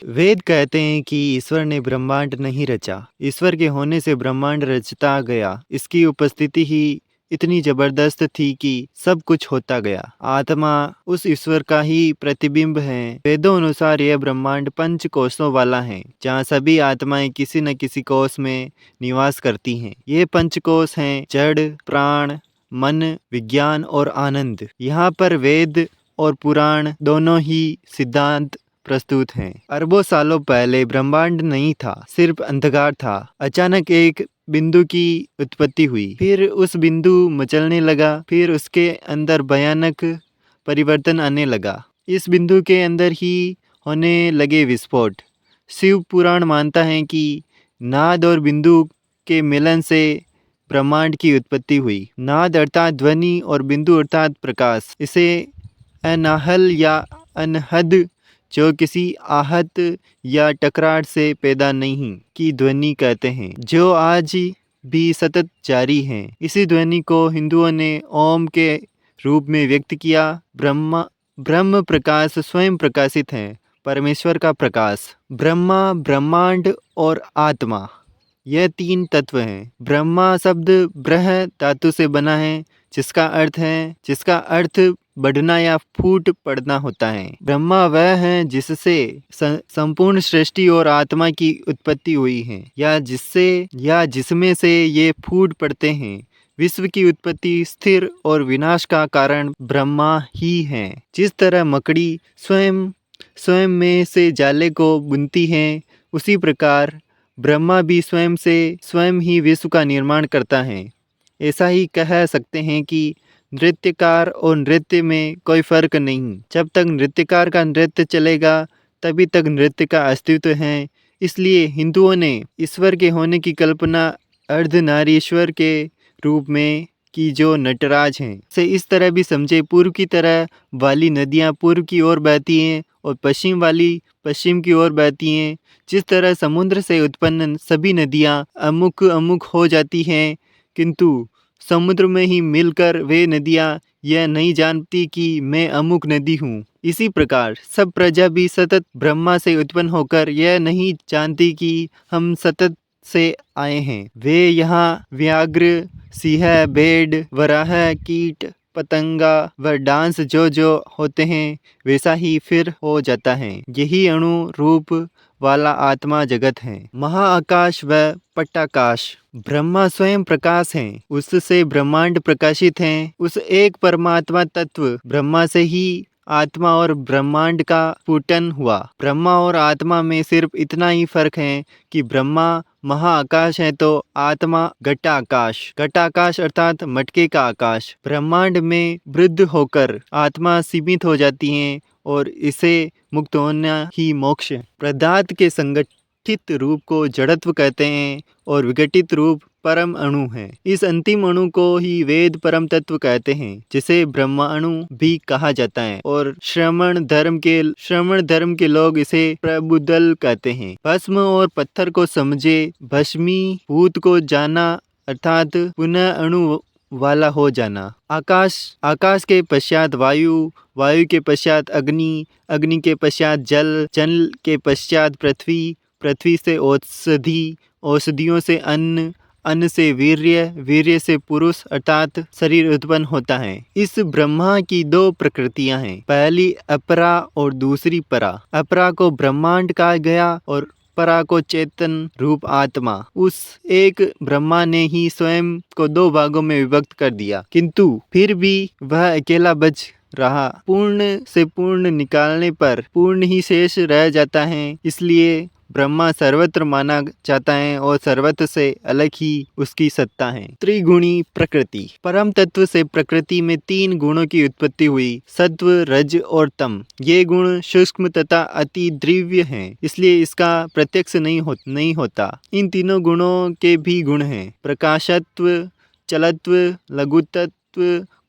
वेद कहते हैं कि ईश्वर ने ब्रह्मांड नहीं रचा, ईश्वर के होने से ब्रह्मांड रचता गया। इसकी उपस्थिति ही इतनी जबरदस्त थी कि सब कुछ होता गया। आत्मा उस ईश्वर का ही प्रतिबिंब है। वेदों अनुसार यह ब्रह्मांड पंच कोशों वाला है, जहाँ सभी आत्माएं किसी न किसी कोश में निवास करती हैं। ये पंच कोश हैं जड़, प्राण, मन, विज्ञान और आनंद। यहाँ पर वेद और पुराण दोनों ही सिद्धांत प्रस्तुत हैं। अरबों सालों पहले ब्रह्मांड नहीं था, सिर्फ अंधकार था। अचानक एक बिंदु की उत्पत्ति हुई, फिर उस बिंदु मचलने लगा, फिर उसके अंदर भयानक परिवर्तन आने लगा। इस बिंदु के अंदर ही होने लगे विस्फोट। शिव पुराण मानता है कि नाद और बिंदु के मिलन से ब्रह्मांड की उत्पत्ति हुई। नाद अर्थात ध्वनि और बिंदु अर्थात प्रकाश। इसे अनाहल या अनहद, जो किसी आहत या टकरार से पैदा नहीं की ध्वनि कहते हैं, जो आज भी सतत जारी है। इसी ध्वनि को हिंदुओं ने ओम के रूप में व्यक्त किया। ब्रह्म प्रकाश स्वयं प्रकाशित है, परमेश्वर का प्रकाश। ब्रह्मा, ब्रह्मांड और आत्मा, यह तीन तत्व हैं। ब्रह्मा शब्द ब्रह धातु से बना है, जिसका अर्थ बढ़ना या फूट पड़ना होता है। ब्रह्मा वह है जिससे संपूर्ण सृष्टि और आत्मा की उत्पत्ति हुई है, या जिसमें से ये फूट पड़ते हैं। विश्व की उत्पत्ति, स्थिर और विनाश का कारण ब्रह्मा ही है। जिस तरह मकड़ी स्वयं में से जाले को बुनती है, उसी प्रकार ब्रह्मा भी स्वयं ही विश्व का निर्माण करता है। ऐसा ही कह सकते हैं कि नृत्यकार और नृत्य में कोई फर्क नहीं। जब तक नृत्यकार का नृत्य चलेगा, तभी तक नृत्य का अस्तित्व है। इसलिए हिंदुओं ने ईश्वर के होने की कल्पना अर्धनारीश्वर के रूप में की, जो नटराज हैं। से इस तरह भी समझे, पूर्व की तरह वाली नदियाँ पूर्व की ओर बहती हैं और पश्चिम वाली पश्चिम की ओर बहती हैं। जिस तरह समुद्र से उत्पन्न सभी नदियाँ अमुक अमुक हो जाती हैं, किंतु समुद्र में ही मिलकर वे नदियाँ यह नहीं जानती कि मैं अमुक नदी हूँ। इसी प्रकार सब प्रजा भी सतत ब्रह्मा से उत्पन्न होकर यह नहीं जानती कि हम सतत से आए हैं। वे यहाँ व्याघ्र, सिंह, भेड़, वराह, कीट, पतंगा व डांस जो होते हैं, वैसा ही फिर हो जाता है। यही अणु रूप वाला आत्मा जगत है। महाआकाश व पटाकाश, ब्रह्मा स्वयं प्रकाश है, उससे ब्रह्मांड प्रकाशित है। उस एक परमात्मा तत्व ब्रह्मा से ही आत्मा और ब्रह्मांड का फूटन हुआ। ब्रह्मा और आत्मा में सिर्फ इतना ही फर्क है कि ब्रह्मा महाआकाश है तो आत्मा घटाकाश। घटाकाश अर्थात मटके का आकाश। ब्रह्मांड में वृद्ध होकर आत्मा सीमित हो जाती है और इसे मुक्त होना ही मोक्ष है। पदार्थ के संगठित रूप को जड़त्व कहते हैं और विघटित रूप परम अणु है। इस अंतिम अणु को ही वेद परम तत्व कहते हैं, जिसे ब्रह्माणु भी कहा जाता है। और श्रमण धर्म के लोग इसे प्रबुदल कहते हैं। भस्म और पत्थर को समझे, भस्मी भूत को जाना अर्थात पुनः अणु वाला हो जाना। आकाश के पश्चात वायु, वायु के पश्चात अग्नि, अग्नि के पश्चात जल, जल के पश्चात पृथ्वी, पृथ्वी से औषधि, औषधियों से अन्न, अन्न से वीर्य, वीर्य से पुरुष अर्थात शरीर उत्पन्न होता है। इस ब्रह्मा की दो प्रकृतियां हैं, पहली अपरा और दूसरी परा। अपरा को ब्रह्मांड कहा गया और परा को चेतन रूप आत्मा। उस एक ब्रह्मा ने ही स्वयं को दो भागों में विभक्त कर दिया, किंतु फिर भी वह अकेला बच रहा। पूर्ण से पूर्ण निकालने पर पूर्ण ही शेष रह जाता है। इसलिए ब्रह्मा सर्वत्र माना जाता है और सर्वत्र से अलग ही उसकी सत्ता है। त्रिगुणी प्रकृति, परम तत्व से प्रकृति में तीन गुणों की उत्पत्ति हुई, सत्व, रज और तम। ये गुण सूक्ष्म तथा अति द्रव्य हैं, इसलिए इसका प्रत्यक्ष नहीं होता। इन तीनों गुणों के भी गुण हैं, प्रकाशत्व, चलत्व, लघुत्व,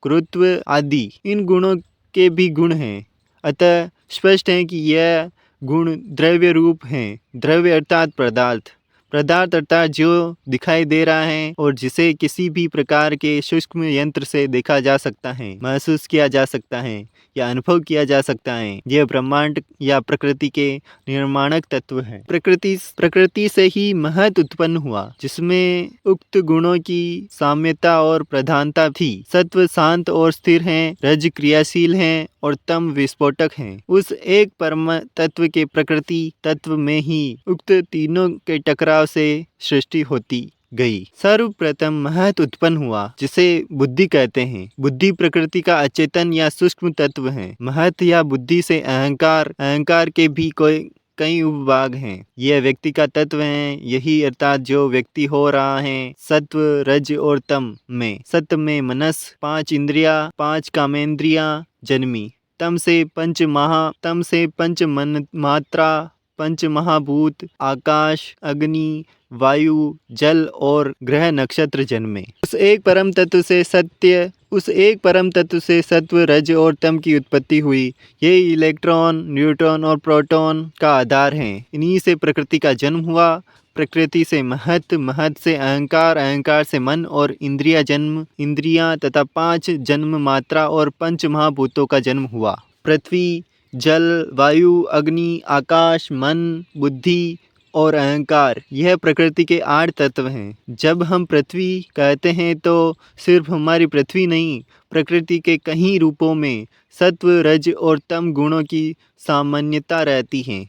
गुरुत्व आदि। इन गुणों के भी गुण हैं, अतः स्पष्ट है कि यह गुण द्रव्य रूप हैं। द्रव्य अर्थात पदार्थ, पदार्थ अर्थात जो दिखाई दे रहा है और जिसे किसी भी प्रकार के सूक्ष्म यंत्र से देखा जा सकता है, महसूस किया जा सकता है या अनुभव किया जा सकता है, यह ब्रह्मांड या प्रकृति के निर्माणक तत्व है। प्रकृति से ही महत उत्पन्न हुआ, जिसमें उक्त गुणों की साम्यता और प्रधानता थी। सत्व शांत और स्थिर हैं, रज क्रियाशील हैं और तम विस्फोटक हैं। उस एक परम तत्व के प्रकृति तत्व में ही उक्त तीनों के टकराव से सृष्टि होती गई। सर्वप्रथम महत उत्पन्न हुआ, जिसे बुद्धि कहते हैं। बुद्धि प्रकृति का अचेतन या सूक्ष्म तत्व है। महत या बुद्धि से अहंकार के भी कई उपभाग हैं। यह व्यक्ति का तत्व है। यही अर्थात जो व्यक्ति हो रहा है सत्व, रज और तम में। सत्व में मनस, 5 इंद्रिया, 5 कामेंद्रिया जन्मी। तम से पंच मन मात्रा, 5 महाभूत, आकाश, अग्नि, वायु, जल और ग्रह नक्षत्र जन्मे। उस एक परम तत्व से सत्व, रज और तम की उत्पत्ति हुई। ये इलेक्ट्रॉन, न्यूट्रॉन और प्रोटॉन का आधार हैं। इन्हीं से प्रकृति का जन्म हुआ। प्रकृति से महत, महत से अहंकार, अहंकार से मन और इंद्रियां तथा 5 जन्म मात्रा और 5 महाभूतों का जन्म हुआ। पृथ्वी, जल, वायु, अग्नि, आकाश, मन, बुद्धि और अहंकार, यह प्रकृति के 8 तत्व हैं। जब हम पृथ्वी कहते हैं तो सिर्फ हमारी पृथ्वी नहीं, प्रकृति के कई रूपों में सत्व, रज और तम गुणों की सामान्यता रहती है।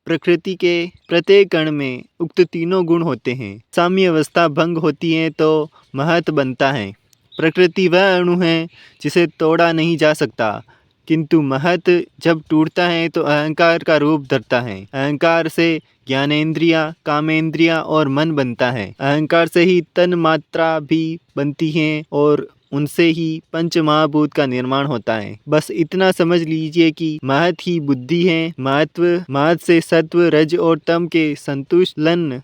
प्रकृति के प्रत्येक कण में उक्त तीनों गुण होते हैं। साम्य अवस्था भंग होती है तो महत बनता है। प्रकृति वह अणु है जिसे तोड़ा नहीं जा सकता, किंतु महत जब टूटता है तो अहंकार का रूप धरता है। अहंकार से ज्ञानेंद्रिया, कामेंद्रिया और मन बनता है। अहंकार से ही तन मात्रा भी बनती है और उनसे ही 5 महाभूत का निर्माण होता है। बस इतना समझ लीजिए कि महत ही बुद्धि है। महत से सत्व, रज और तम के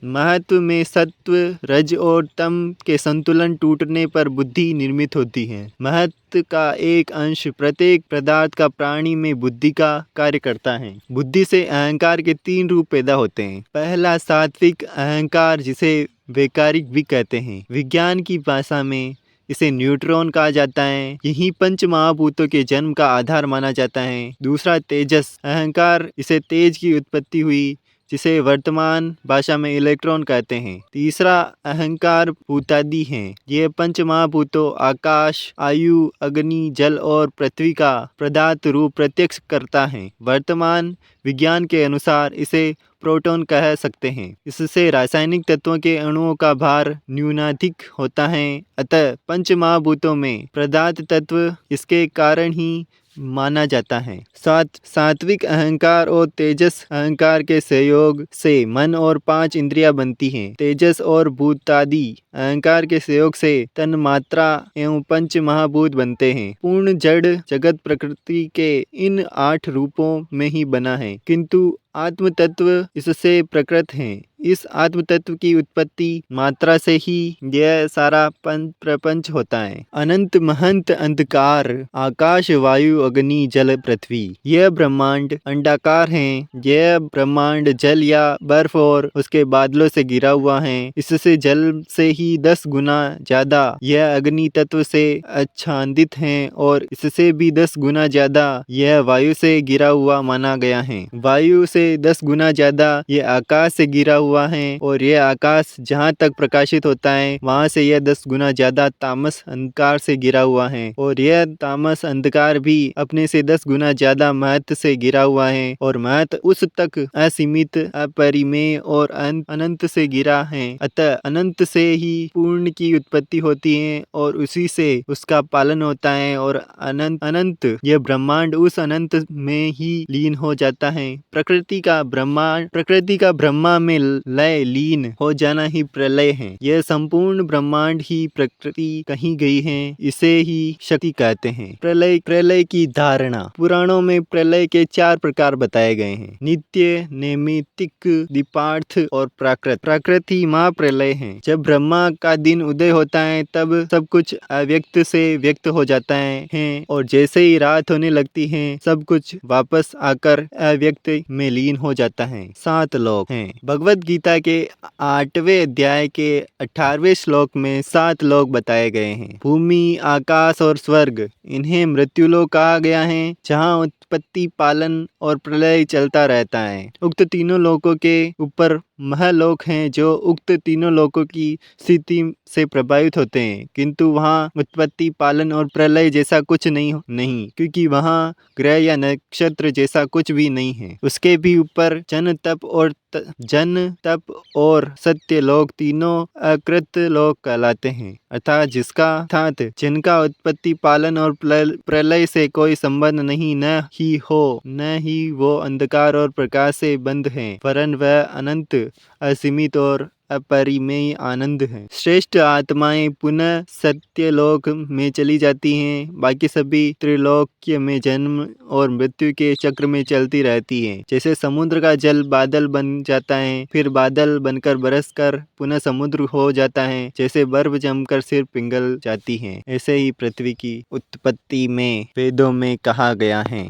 महत्व में सत्व, रज और तम के संतुलन टूटने पर बुद्धि निर्मित होती है। महत का एक अंश प्रत्येक पदार्थ का प्राणी में बुद्धि का कार्य करता है। बुद्धि से अहंकार के 3 रूप पैदा होते हैं। पहला सात्विक अहंकार, जिसे वैकारिक भी कहते हैं। विज्ञान की भाषा में इसे न्यूट्रॉन कहा जाता है। यही 5 महाभूतों के जन्म का आधार माना जाता है। दूसरा तेजस अहंकार, इसे तेज की उत्पत्ति हुई, जिसे वर्तमान भाषा में इलेक्ट्रॉन कहते हैं। तीसरा अहंकार भूतादि हैं। ये 5 महाभूतों आकाश, आयु, अग्नि, जल और पृथ्वी का पदार्थ रूप प्रत्यक्ष करता है। वर्तमान विज्ञान के अनुसार इसे प्रोटॉन कह सकते हैं। इससे रासायनिक तत्वों के अणुओं का भार न्यूनाधिक होता है। अतः 5 महाभूतों में पदार्थ तत्व इसके कारण ही माना जाता है। सात्विक अहंकार और तेजस अहंकार के सहयोग से मन और 5 इंद्रियां बनती हैं। तेजस और भूतादि अहंकार के सहयोग से तन मात्रा एवं 5 महाभूत बनते हैं। पूर्ण जड़ जगत प्रकृति के इन 8 रूपों में ही बना है, किंतु आत्म तत्व इससे प्रकृत है। इस आत्म तत्व की उत्पत्ति मात्रा से ही यह सारा प्रपंच होता है। अनंत महंत अंधकार, आकाश, वायु, अग्नि, जल, पृथ्वी, यह ब्रह्मांड अंडाकार हैं। यह ब्रह्मांड जल या बर्फ और उसके बादलों से घिरा हुआ है। इससे जल से ही 10 गुना ज्यादा यह अग्नि तत्व से आच्छादित है और इससे भी 10 गुना ज्यादा यह वायु से घिरा हुआ माना गया है। वायु से 10 गुना ज्यादा यह आकाश से घिरा हुआ है और यह आकाश जहाँ तक प्रकाशित होता है वहाँ से यह 10 गुना ज्यादा तामस अंधकार से घिरा हुआ है और यह तामस अंधकार भी अपने से 10 गुना ज्यादा महत से घिरा हुआ है और महत उस तक असीमित, अपरिमेय और अनंत से घिरा है। अतः अनंत से ही पूर्ण की उत्पत्ति होती है और उसी से उसका पालन होता है और अनंत यह ब्रह्मांड उस अनंत में ही लीन हो जाता है। प्रकृति का ब्रह्मा में लय लीन हो जाना ही प्रलय है। यह संपूर्ण ब्रह्मांड ही प्रकृति कही गई है। इसे ही शक्ति कहते हैं। प्रलय की धारणा। पुराणों में प्रलय के 4 प्रकार बताए गए हैं: नित्य, नैमित्तिक, दीपार्थ और प्राकृत। प्राकृत ही महाप्रलय है। जब ब्रह्मा का दिन उदय होता है तब सब कुछ अव्यक्त से व्यक्त हो जाता है और जैसे ही रात होने लगती है सब कुछ वापस आकर अव्यक्त में लीन हो जाता है। 7 लोक हैं। भगवद गीता के 8वें अध्याय के 18वें श्लोक में 7 लोक बताए गए हैं। भूमि, आकाश और स्वर्ग, इन्हें मृत्युलोक कहा गया है, जहाँ उत्पत्ति, पालन और प्रलय चलता रहता है। उक्त तीनों लोकों के ऊपर महलोक हैं जो उक्त तीनों लोकों की स्थिति से प्रभावित होते हैं, किंतु वहाँ उत्पत्ति, पालन और प्रलय जैसा कुछ नहीं, क्योंकि वहाँ ग्रह या नक्षत्र जैसा कुछ भी नहीं है। उसके भी ऊपर जन तप और सत्य लोक तीनों अकृत लोक कहलाते हैं, अर्थात जिनका उत्पत्ति, पालन और प्रलय से कोई संबंध नहीं, न ही वो अंधकार और प्रकाश से बंद हैं, वरन वह अनंत, असीमित और अपरिमेय आनंद है। श्रेष्ठ आत्माएं पुनः सत्यलोक में चली जाती हैं। बाकी सभी त्रिलोक्य में जन्म और मृत्यु के चक्र में चलती रहती हैं। जैसे समुद्र का जल बादल बन जाता है, फिर बादल बनकर बरसकर पुनः समुद्र हो जाता है, जैसे बर्फ जमकर सिर पिघल जाती है, ऐसे ही पृथ्वी की उत्पत्ति में वेदों में कहा गया है।